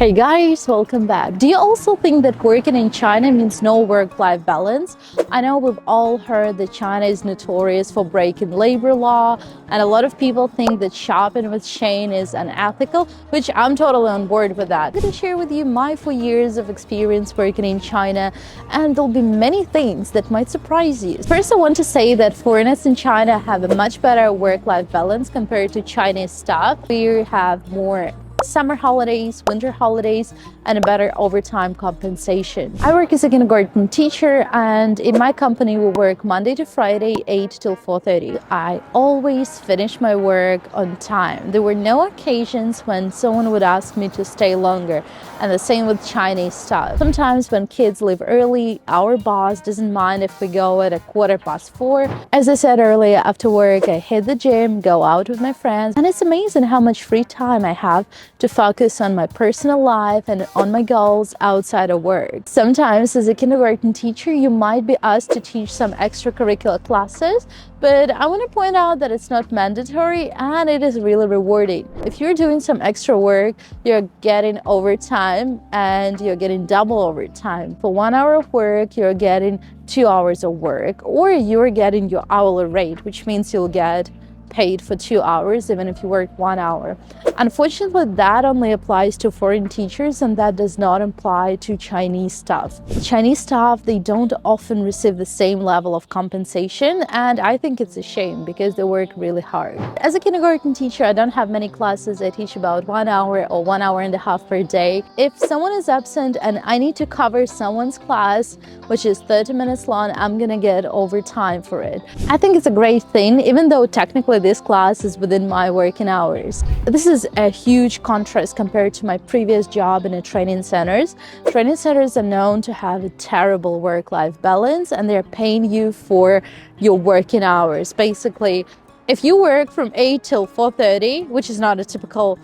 Hey guys, welcome back. Do you also think that working in China means no work-life balance? I know we've all heard that China is notorious for breaking labor law, and a lot of people think that shopping with Shein is unethical, which I'm totally on board with that. I'm going to share with you my 4 years of experience working in China, and there'll be many things that might surprise you. First, I want to say that foreigners in China have a much better work-life balance compared to Chinese staff. We have more summer holidays, winter holidays, and a better overtime compensation. I work as a kindergarten teacher, and in my company we work Monday to Friday, 8 till 4:30. I always finish my work on time. There were no occasions when someone would ask me to stay longer, and the same with Chinese staff. Sometimes when kids leave early, our boss doesn't mind if we go at 4:15. As I said earlier, after work I hit the gym, go out with my friends, and it's amazing how much free time I have to focus on my personal life and on my goals outside of work. Sometimes as a kindergarten teacher, you might be asked to teach some extracurricular classes, but I want to point out that it's not mandatory and it is really rewarding. If you're doing some extra work, you're getting overtime and you're getting double overtime. For 1 hour of work, you're getting 2 hours of work, or you're getting your hourly rate, which means you'll get paid for 2 hours even if you work 1 hour. Unfortunately, that only applies to foreign teachers, and that does not apply to Chinese staff. Chinese staff, they don't often receive the same level of compensation, and I think it's a shame because they work really hard. As a kindergarten teacher, I don't have many classes. I teach about 1 hour or 1 hour and a half per day. If someone is absent and I need to cover someone's class, which is 30 minutes long, I'm gonna get overtime for it. I think it's a great thing, even though technically this class is within my working hours. This is a huge contrast compared to my previous job in a training centers. Training centers are known to have a terrible work-life balance, and they're paying you for your working hours. Basically, if you work from 8 till 4:30, which is not a typical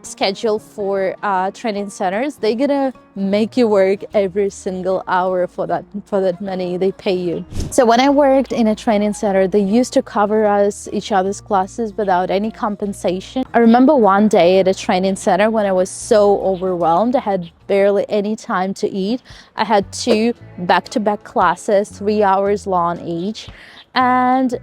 schedule for training centers, they're gonna make you work every single hour for that money they pay you. So when I worked in a training center, they used to cover us each other's classes without any compensation. I remember one day at a training center when I was so overwhelmed, I had barely any time to eat. I had 2 back-to-back classes, 3 hours long each. And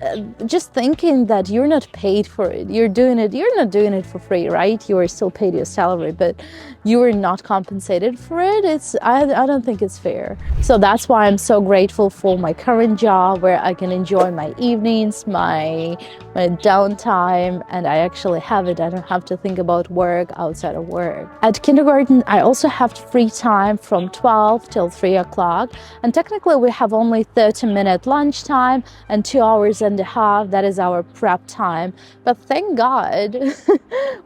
just thinking that you're not paid for it, you're not doing it for free, right? You are still paid your salary, but you are not compensated for it. I don't think it's fair. So that's why I'm so grateful for my current job, where I can enjoy my evenings, my downtime, and I actually have it. I don't have to think about work outside of work. At kindergarten, I also have free time from 12 till 3 o'clock, and technically we have only 30-minute lunch time and 2 hours and a half. That is our prep time. But thank God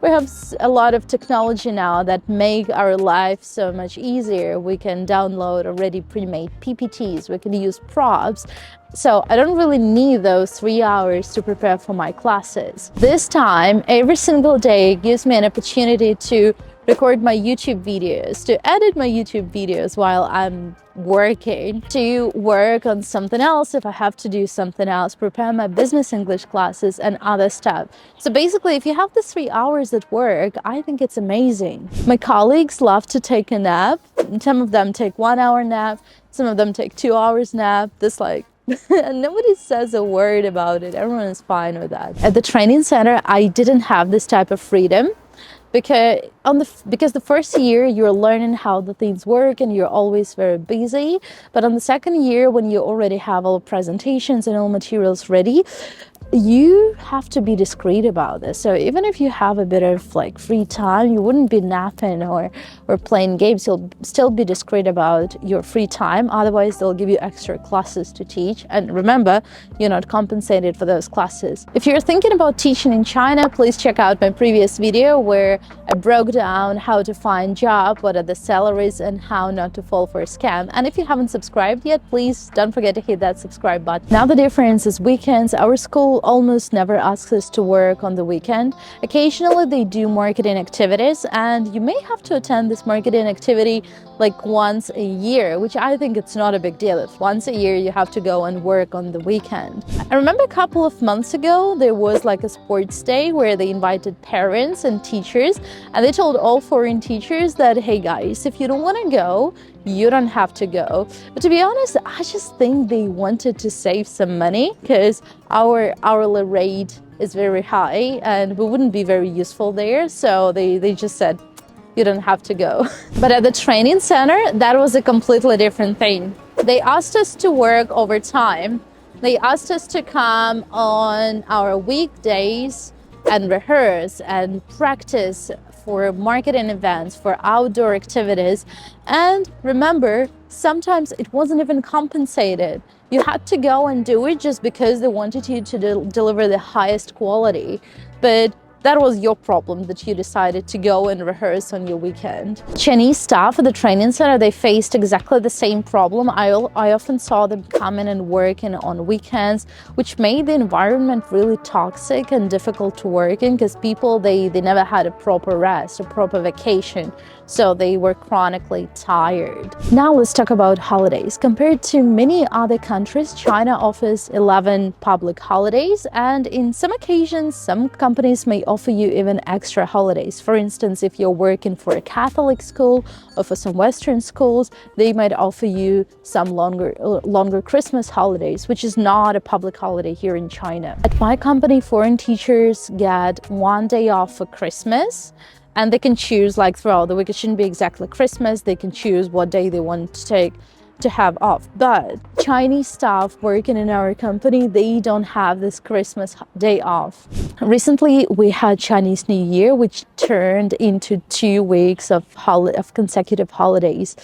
we have a lot of technology now that make our life so much easier. We can download already pre-made PPTs, we can use props. So I don't really need those 3 hours to prepare for my classes. This time, every single day gives me an opportunity to record my YouTube videos, to edit my YouTube videos while I'm working, to work on something else if I have to do something else, prepare my business English classes and other stuff. So basically, if you have the 3 hours at work, I think it's amazing. My colleagues love to take a nap. Some of them take 1 hour nap, some of them take 2 hours nap. And nobody says a word about it. Everyone is fine with that. At the training center, I didn't have this type of freedom because the first year you're learning how the things work and you're always very busy. But on the second year, when you already have all presentations and all materials ready, you have to be discreet about this. So even if you have a bit of free time, you wouldn't be napping or playing games. You'll still be discreet about your free time. Otherwise, they'll give you extra classes to teach. And remember, you're not compensated for those classes. If you're thinking about teaching in China, please check out my previous video where I broke down how to find job, what are the salaries, and how not to fall for a scam. And if you haven't subscribed yet, please don't forget to hit that subscribe button. Now the difference is weekends, our school school almost never asks us to work on the weekend. Occasionally they do marketing activities, and you may have to attend this marketing activity like once a year, which I think it's not a big deal. If once a year you have to go and work on the weekend. I remember a couple of months ago there was like a sports day where they invited parents and teachers, and they told all foreign teachers that, hey guys, if you don't want to go, you don't have to go. But to be honest, I just think they wanted to save some money because our hourly rate is very high and we wouldn't be very useful there. So they just said, you don't have to go. But at the training center, that was a completely different thing. They asked us to work overtime. They asked us to come on our weekdays and rehearse and practice for marketing events, for outdoor activities. And remember, sometimes it wasn't even compensated. You had to go and do it just because they wanted you to deliver the highest quality. But that was your problem that you decided to go and rehearse on your weekend. Chinese staff at the training center, they faced exactly the same problem. I often saw them coming and working on weekends, which made the environment really toxic and difficult to work in because people, they never had a proper rest, a proper vacation. So they were chronically tired. Now let's talk about holidays. Compared to many other countries, China offers 11 public holidays, and in some occasions, some companies may offer you even extra holidays. For instance, if you're working for a Catholic school or for some Western schools, they might offer you some longer Christmas holidays, which is not a public holiday here in China. At my company, foreign teachers get 1 day off for Christmas, and they can choose like throughout the week. It shouldn't be exactly Christmas. They can choose what day they want to have off. But Chinese staff working in our company, they don't have this Christmas day off. Recently, we had Chinese New Year, which turned into 2 weeks of consecutive holidays.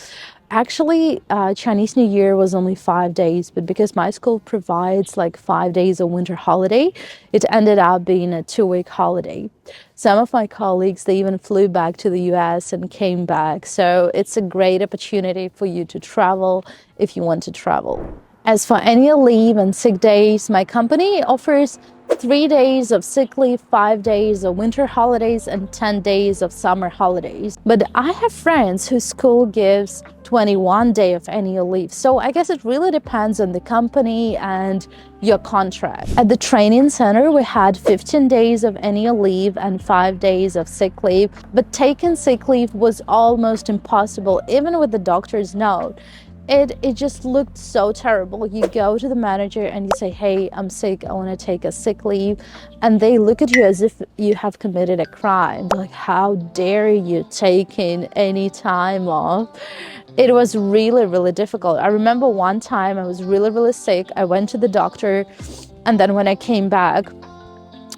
Actually, Chinese New Year was only 5 days, but because my school provides like 5 days of winter holiday, it ended up being a 2-week holiday. Some of my colleagues, they even flew back to the US and came back. So it's a great opportunity for you to travel if you want to travel. As for annual leave and sick days, my company offers 3 days of sick leave, 5 days of winter holidays, and 10 days of summer holidays. But I have friends whose school gives 21 days of annual leave. So I guess it really depends on the company and your contract. At the training center, we had 15 days of annual leave and 5 days of sick leave. But taking sick leave was almost impossible, even with the doctor's note. It just looked so terrible. You go to the manager and you say, hey, I'm sick, I want to take a sick leave. And they look at you as if you have committed a crime. Like, how dare you take in any time off? It was really, really difficult. I remember one time I was really, really sick. I went to the doctor, and then when I came back,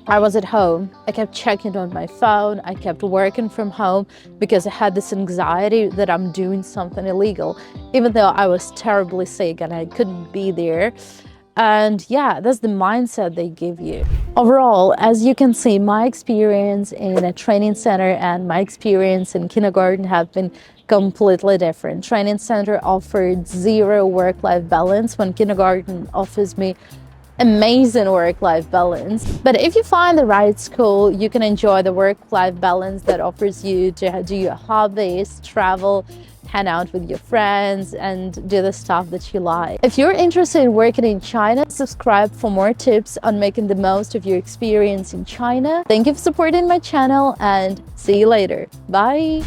I was at home. I kept checking on my phone. I kept working from home because I had this anxiety that I'm doing something illegal, even though I was terribly sick and I couldn't be there. And yeah, that's the mindset they give you. Overall, as you can see, my experience in a training center and my experience in kindergarten have been completely different. Training center offered zero work-life balance, when kindergarten offers me amazing work-life balance. But if you find the right school, you can enjoy the work-life balance that offers you to do your hobbies, travel, hang out with your friends, and do the stuff that you like. If you're interested in working in China, subscribe for more tips on making the most of your experience in China. Thank you for supporting my channel, and see you later. Bye!